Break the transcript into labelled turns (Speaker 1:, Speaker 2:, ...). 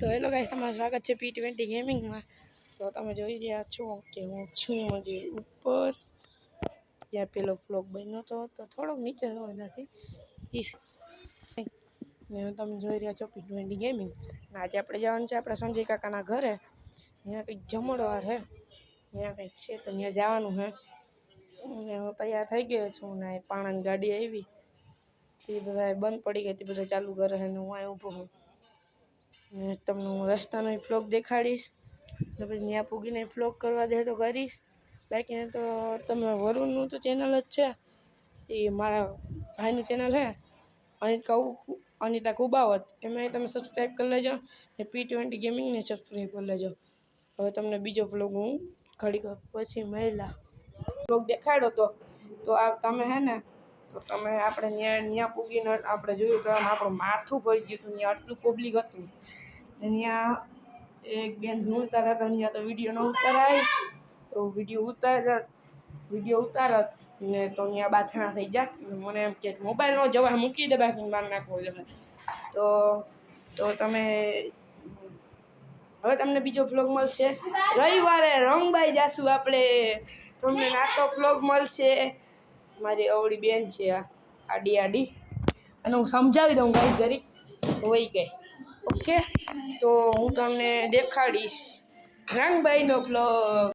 Speaker 1: તો hello guys, તમારું સ્વાગત છે P20 ગેમિંગમાં। તો તમે જોઈ રહ્યા છો કે હું છું મંદિર ઉપર, જ્યાં પેલો વ્લોગ બન્યો હતો તો થોડોક નીચે નથી ને તમે જોઈ રહ્યા છો P20 ગેમિંગ। આજે આપણે જવાનું છે આપણા સંજય કાકાના ઘરે, ત્યાં કંઈક જમણવાર હે, ત્યાં કંઈક છે તો ત્યાં જવાનું હે। અને હું તૈયાર થઈ ગયો છું ને પાણાની ગાડી આવી, એ બધા બંધ પડી ગઈ, તે બધા ચાલુ કરે છે ને હું અહીં ઊભો હું ને તમને હું રસ્તાનો વ્લોગ દેખાડીશ ને પછી ત્યાં પૂગીને વ્લોગ કરવા દે તો કરીશ। બાકીને તો તમે વરુણનું તો ચેનલ જ છે, એ મારા ભાઈનું ચેનલ છે અનિતા કુબાવત, એમાં તમે સબસ્ક્રાઈબ કરી લેજો ને P20 ગેમિંગને સબસ્ક્રાઈબ કરી લેજો। હવે તમને બીજો વ્લોગ હું ઘડીક પછી મહિલા વ્લોગ દેખાડ્યો તો આ તમે હે ને તો તમે આપણે ત્યાં પૂગીને આપણે જોયું તો આપણું માથું ભરી ગયું હતું, ત્યાં આટલું પબ્લિક હતું ને ત્યાં એક બેન ઢૂંઢતા હતા, ત્યાં તો વિડીયો ન ઉતારાય, તો વિડીયો ઉતારત ને તો ત્યાં બાથણા થઈ જાય, મને એમ કે મોબાઈલ ન જવાય, મૂકી દે બાકી બહાર નાખવો જોઈએ। તો તમે હવે તમને બીજો વ્લોગ મળશે રવિવારે, રંગબાઈ જાશું આપણે, તમને નાતો વ્લોગ મળશે। મારી અવળી બેન છે આડી અને હું સમજાવી દઉં ગાઈ જરીક હોઈ ગઈ, ઓકે? તો હું તમને દેખાડીશ રંગબાઈનો વ્લોગ।